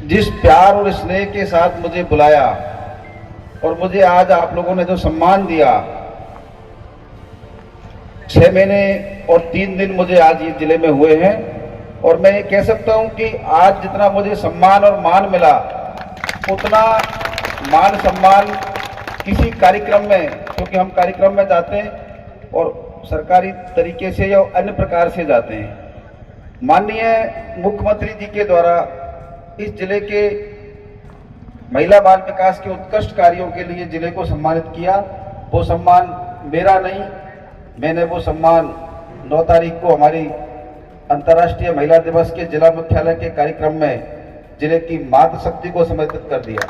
जिस प्यार और स्नेह के साथ मुझे बुलाया और मुझे आज आप लोगों ने जो सम्मान दिया, 6 महीने और 3 दिन मुझे आज इस जिले में हुए हैं और मैं ये कह सकता हूं कि आज जितना मुझे सम्मान और मान मिला, उतना मान सम्मान किसी कार्यक्रम में, क्योंकि हम कार्यक्रम में जाते हैं और सरकारी तरीके से या अन्य प्रकार से जाते हैं, माननीय मुख्यमंत्री जी के द्वारा इस जिले के महिला बाल विकास के उत्कृष्ट कार्यों के लिए जिले को सम्मानित किया। वो सम्मान मेरा नहीं, मैंने वो सम्मान 9 तारीख को हमारी अंतर्राष्ट्रीय महिला दिवस के जिला मुख्यालय के कार्यक्रम में जिले की मातृ शक्ति को समर्पित कर दिया।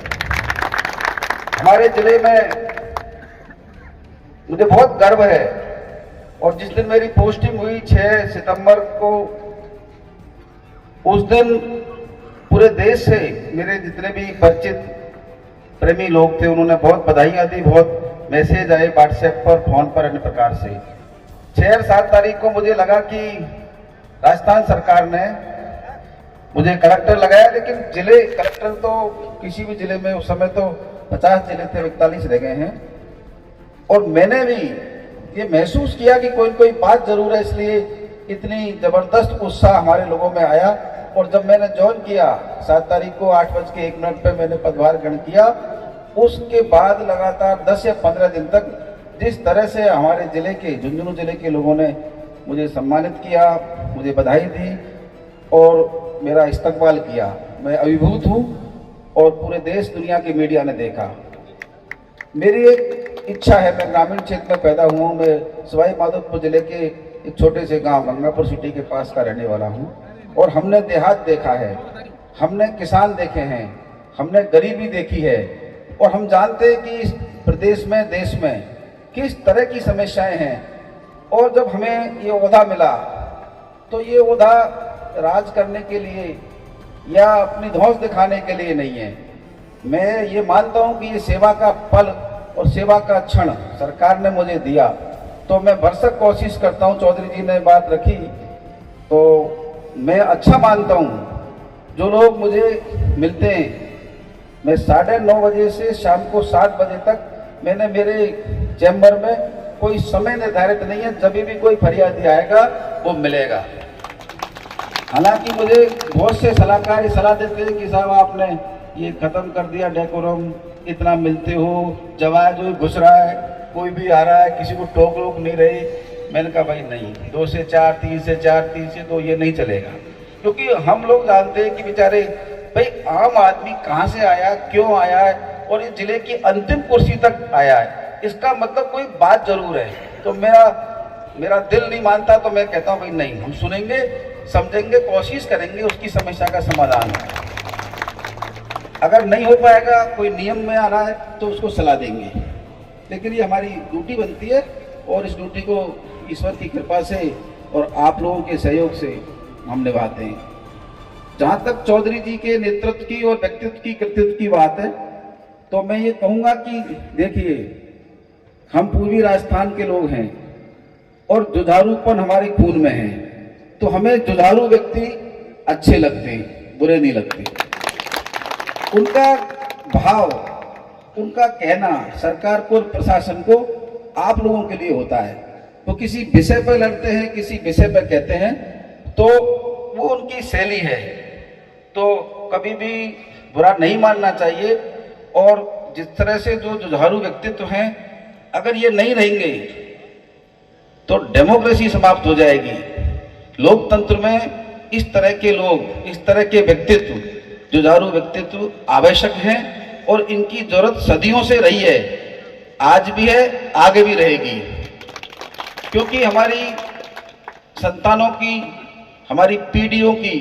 हमारे जिले में मुझे बहुत गर्व है और जिस दिन मेरी पोस्टिंग हुई 6 सितंबर को, उस दिन पूरे देश से मेरे जितने भी परिचित प्रेमी लोग थे उन्होंने बहुत बधाइयां दी, बहुत मैसेज आए व्हाट्सएप पर, फोन पर, अन्य प्रकार से। 6 और 7 तारीख को मुझे लगा कि राजस्थान सरकार ने मुझे कलेक्टर लगाया, लेकिन जिले कलेक्टर तो किसी भी जिले में उस समय तो 50 जिले थे, 41 रह गए हैं। और मैंने भी ये महसूस किया कि कोई कोई बात जरूर है, इसलिए इतनी जबरदस्त उत्साह हमारे लोगों में आया। और जब मैंने ज्वाइन किया 7 तारीख को 8:01 पे मैंने पदभार ग्रहण किया, उसके बाद लगातार 10 या 15 दिन तक जिस तरह से हमारे जिले के, झुंझुनू जिले के लोगों ने मुझे सम्मानित किया, मुझे बधाई दी और मेरा इस्तकबाल किया, मैं अभिभूत हूँ और पूरे देश दुनिया की मीडिया ने देखा। मेरी एक इच्छा है, मैं ग्रामीण क्षेत्र में पैदा हुआ हूँ, मैं सवाई माधोपुर जिले के एक छोटे से गांव गंगापुर सिटी के पास का रहने वाला हूँ और हमने देहात देखा है, हमने किसान देखे हैं, हमने गरीबी देखी है और हम जानते हैं कि इस प्रदेश में, देश में किस तरह की समस्याएं हैं। और जब हमें ये ओहदा मिला तो ये ओहदा राज करने के लिए या अपनी धौंस दिखाने के लिए नहीं है। मैं ये मानता हूँ कि ये सेवा का फल और सेवा का क्षण सरकार ने मुझे दिया, तो मैं भरसक कोशिश करता हूँ। चौधरी जी ने बात रखी तो मैं अच्छा मानता हूँ, जो लोग मुझे मिलते हैं, मैं 9:30 बजे से शाम को 7 बजे तक, मैंने मेरे चैम्बर में कोई समय निर्धारित नहीं है, जब भी कोई फरियादी आएगा वो मिलेगा। हालांकि मुझे बहुत से सलाहकार सलाह देते हैं कि साहब आपने ये खत्म कर दिया डेकोरम, इतना मिलते हो, जवाब जो घुस रहा है, कोई भी आ रहा है, किसी को टोक रोक नहीं रही। मैंने कहा भाई नहीं, 2 से 4, 3 से 4, 3 से तो ये नहीं चलेगा, क्योंकि हम लोग जानते हैं कि बेचारे भाई आम आदमी कहाँ से आया, क्यों आया है और इस जिले की अंतिम कुर्सी तक आया है, इसका मतलब कोई बात जरूर है। तो मेरा दिल नहीं मानता तो मैं कहता हूँ भाई नहीं, हम सुनेंगे, समझेंगे, कोशिश करेंगे उसकी समस्या का समाधान। अगर नहीं हो पाएगा, कोई नियम में आ रहा है तो उसको सलाह देंगे, लेकिन ये हमारी ड्यूटी बनती है और इस ड्यूटी को ईश्वर की कृपा से और आप लोगों के सहयोग से हम निभाते हैं। जहाँ तक चौधरी जी के नेतृत्व की और व्यक्तित्व की, कृतित्व की बात है, तो मैं ये कहूँगा कि देखिए, हम पूर्वी राजस्थान के लोग हैं और जुझारूपन हमारे खून में है, तो हमें जुझारू व्यक्ति अच्छे लगते हैं, बुरे नहीं लगते। उनका भाव, उनका कहना सरकार को, प्रशासन को, आप लोगों के लिए होता है। तो किसी विषय पर लड़ते हैं, किसी विषय पर कहते हैं, तो वो उनकी शैली है, तो कभी भी बुरा नहीं मानना चाहिए। और जिस तरह से जो जुझारू व्यक्तित्व हैं, अगर ये नहीं रहेंगे तो डेमोक्रेसी समाप्त हो जाएगी। लोकतंत्र में इस तरह के लोग, इस तरह के व्यक्तित्व, जुझारू व्यक्तित्व आवश्यक हैं और इनकी जरूरत सदियों से रही है, आज भी है, आगे भी रहेगी। क्योंकि हमारी संतानों की, हमारी पीढ़ियों की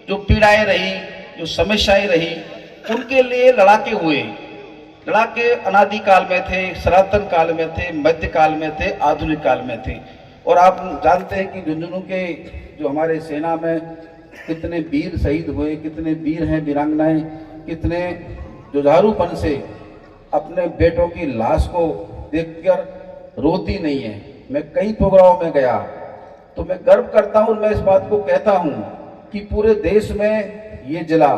जो पीड़ाएं रही, जो समस्याएं रही, उनके लिए लड़ाके हुए। लड़ाके अनादिकाल में थे, सनातन काल में थे, मध्यकाल में थे, आधुनिक काल में थे। और आप जानते हैं कि झुंझुनू के जो हमारे सेना में कितने वीर शहीद हुए, कितने वीर हैं, वीरांगनाएं कितने जुझारूपन से अपने बेटों की लाश को देखकर रोती नहीं है। मैं कई प्रोग्रामों में गया तो मैं गर्व करता हूं, मैं इस बात को कहता हूं कि पूरे देश में ये जिला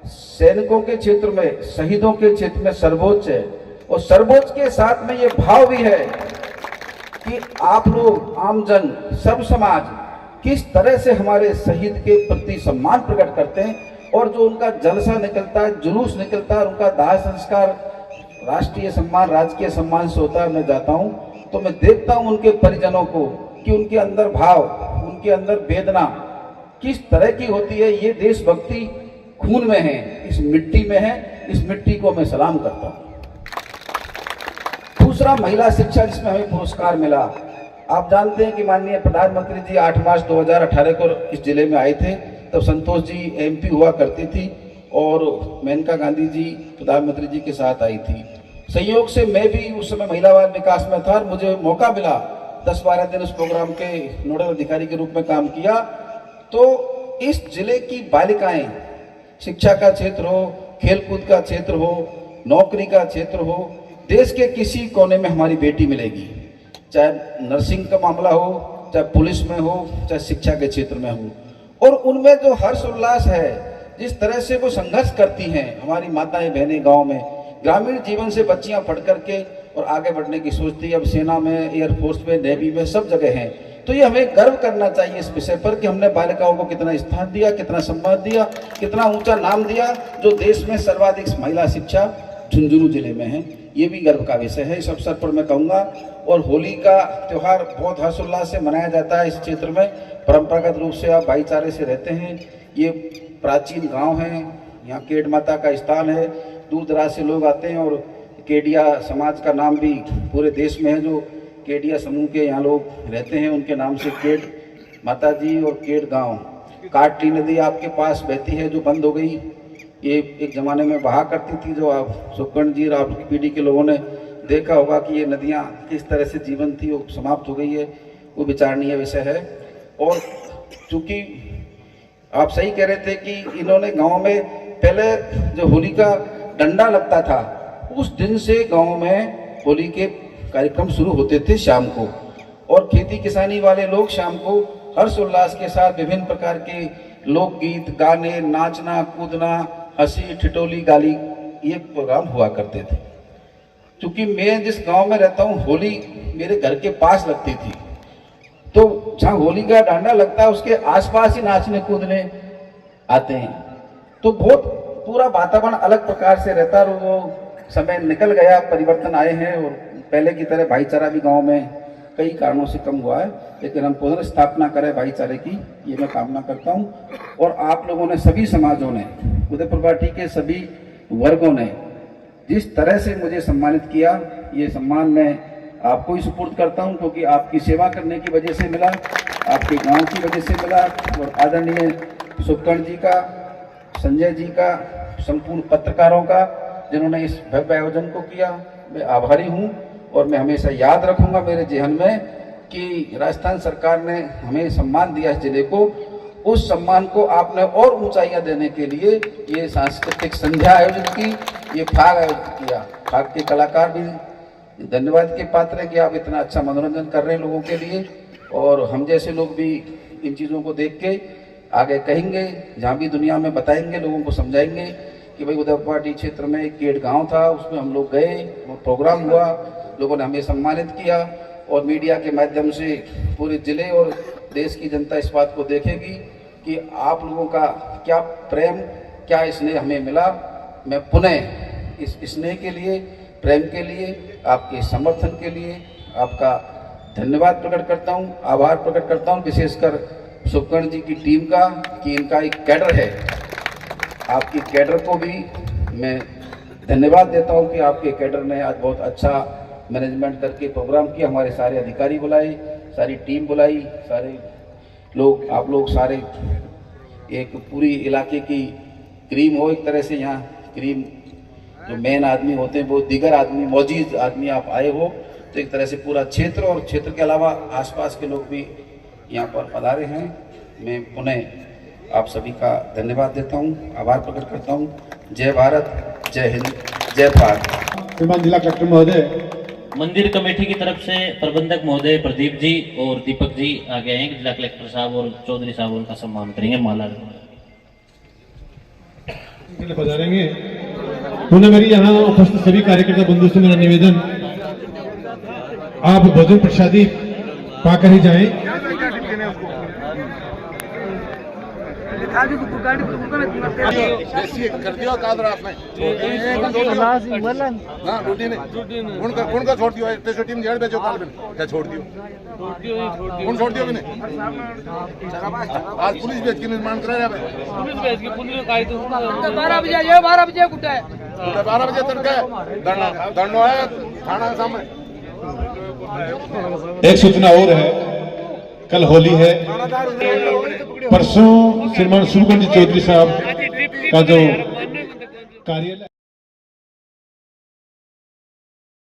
सैनिकों के क्षेत्र में, शहीदों के क्षेत्र में सर्वोच्च है। और सर्वोच्च के साथ में ये भाव भी है कि आप लोग, आमजन, सब समाज किस तरह से हमारे शहीद के प्रति सम्मान प्रकट करते हैं। और जो उनका जलसा निकलता है, जुलूस निकलता है, उनका दाह संस्कार राष्ट्रीय सम्मान, राजकीय सम्मान से होता है। मैं जाता हूँ तो मैं देखता हूँ उनके परिजनों को कि उनके अंदर भाव, उनके अंदर वेदना किस तरह की होती है। ये देशभक्ति खून में है, इस मिट्टी में है। इस मिट्टी को मैं सलाम करता हूँ। दूसरा, महिला शिक्षा, जिसमें हमें पुरस्कार मिला। आप जानते हैं कि माननीय प्रधानमंत्री जी 8 मार्च 2018 को इस जिले में आए थे। तब संतोष जी एमपी हुआ करती थी और मेनका गांधी जी प्रधानमंत्री जी के साथ आई थी। संयोग से मैं भी उस समय महिला बाल विकास में था और मुझे मौका मिला 10-12 दिन उस प्रोग्राम के नोडल अधिकारी के रूप में काम किया। तो इस जिले की बालिकाएं, शिक्षा का क्षेत्र हो, खेलकूद का क्षेत्र हो, नौकरी का क्षेत्र हो, देश के किसी कोने में हमारी बेटी मिलेगी। चाहे नर्सिंग का मामला हो, चाहे पुलिस में हो, चाहे शिक्षा के क्षेत्र में हो। और उनमें जो हर्ष उल्लास है, जिस तरह से वो संघर्ष करती हैं हमारी माताएं बहनें गांव में, ग्रामीण जीवन से बच्चियां पढ़ करके और आगे बढ़ने की सोचती है। अब सेना में, एयरफोर्स में, नेवी में, सब जगह हैं। तो ये हमें गर्व करना चाहिए इस विषय पर कि हमने बालिकाओं को कितना स्थान दिया, कितना सम्मान दिया, कितना ऊंचा नाम दिया। जो देश में सर्वाधिक महिला शिक्षा झुंझुनू जिले में है, ये भी गर्व का विषय है। इस अवसर पर मैं कहूँगा। और होली का त्यौहार बहुत हर्षोल्लास से मनाया जाता है इस क्षेत्र में। परंपरागत रूप से आप भाईचारे से रहते हैं। ये प्राचीन गांव है, यहाँ केड माता का स्थान है, दूर दराज से लोग आते हैं। और केडिया समाज का नाम भी पूरे देश में है। जो केडिया समूह के यहाँ लोग रहते हैं, उनके नाम से केड माता जी और केड गाँव। काटली नदी आपके पास बहती है, जो बंद हो गई। ये एक ज़माने में बहा करती थी, जो आप सुकर्ण जी और आपकी पीढ़ी के लोगों ने देखा होगा कि ये नदियाँ किस तरह से जीवन थी, वो समाप्त हो गई है। वो विचारणीय विषय है। और चूँकि आप सही कह रहे थे कि इन्होंने गांव में पहले जो होली का डंडा लगता था, उस दिन से गांव में होली के कार्यक्रम शुरू होते थे शाम को। और खेती किसानी वाले लोग शाम को हर्ष उल्लास के साथ विभिन्न प्रकार के लोकगीत, गाने, नाचना, कूदना, हंसी ठिठोली, गाली, ये प्रोग्राम हुआ करते थे। क्योंकि मैं जिस गांव में रहता हूँ, होली मेरे घर के पास लगती थी। तो जहाँ होली का डांडा लगता है, उसके आसपास ही नाचने कूदने आते हैं। तो बहुत पूरा वातावरण अलग प्रकार से रहता है। और वो समय निकल गया, परिवर्तन आए हैं। और पहले की तरह भाईचारा भी गांव में कई कारणों से कम हुआ है। लेकिन हम पुनर्स्थापना करें भाईचारे की, ये मैं कामना करता हूँ। और आप लोगों ने, सभी समाजों ने, उदयपुर पार्टी के सभी वर्गों ने जिस तरह से मुझे सम्मानित किया, ये सम्मान मैं आपको ही सुपुर्द करता हूं। क्योंकि आपकी सेवा करने की वजह से मिला, आपके गांव की वजह से मिला। और आदरणीय सुकर्ण जी का, संजय जी का, संपूर्ण पत्रकारों का, जिन्होंने इस भव्य आयोजन को किया, मैं आभारी हूं। और मैं हमेशा याद रखूंगा मेरे जेहन में कि राजस्थान सरकार ने हमें सम्मान दिया इस जिले को। उस सम्मान को आपने और ऊंचाइयां देने के लिए ये सांस्कृतिक संध्या आयोजित की, ये फाग आयोजित किया। फाग के कलाकार भी धन्यवाद के पात्र है कि आप इतना अच्छा मनोरंजन कर रहे हैं लोगों के लिए। और हम जैसे लोग भी इन चीज़ों को देख के आगे कहेंगे, जहाँ भी दुनिया में बताएंगे, लोगों को समझाएंगे कि भाई उदयपुर पार्टी क्षेत्र में एक केड गाँव था, उसमें हम लोग गए, वो प्रोग्राम हुआ, लोगों ने हमें सम्मानित किया। और मीडिया के माध्यम से पूरे जिले और देश की जनता इस बात को देखेगी कि आप लोगों का क्या प्रेम, क्या स्नेह हमें मिला। मैं पुनः इस स्नेह के लिए, प्रेम के लिए, आपके समर्थन के लिए आपका धन्यवाद प्रकट करता हूँ, आभार प्रकट करता हूँ। विशेषकर सुकर्ण जी की टीम का, कि इनका एक कैडर है। आपकी कैडर को भी मैं धन्यवाद देता हूँ कि आपके कैडर ने आज बहुत अच्छा मैनेजमेंट करके प्रोग्राम किया। हमारे सारे अधिकारी बुलाए, सारी टीम बुलाई, सारे लोग, आप लोग सारे एक पूरी इलाके की क्रीम हो एक तरह से। यहाँ क्रीम जो मेन आदमी होते हैं, वो दीगर आदमी, मौजूद आदमी आप आए हो। तो एक तरह से पूरा क्षेत्र और क्षेत्र के अलावा आसपास के लोग भी यहाँ पर पधारे हैं। मैं पुनः आप सभी का धन्यवाद देता हूँ, आभार प्रकट करता हूँ। जय भारत, जय हिंद, जय भारत। श्रीमान जिला कलेक्टर महोदय, मंदिर कमेटी की तरफ से प्रबंधक महोदय प्रदीप जी और दीपक जी आगे आएंगे। जिला कलेक्टर साहब और चौधरी साहब उनका सम्मान करेंगे। माला पधारेंगे। पुनः मेरी यहाँ उपस्थित सभी कार्यकर्ता बंधु से मेरा निवेदन, आप भोजन प्रसादी पाकर ही जाएं। कर दियो कादर आपने ना ड्यूटी ने कौन का छोड़ दियो टेस्ट टीम जेड भेजो काल में क्या छोड़ दियो कौन छोड़ दियो नहीं आज पुलिस भेज के निर्माण करा रहा है पुलिस भेज के पुलिस काई तो 12 बजे ये 12 बजे कुटा है 12 बजे तक है दंडो है थाना के सामने। एक सूचना और है, कल होली है, परसों श्रीमान सुरगंज चौधरी साहब का जो कार्यालय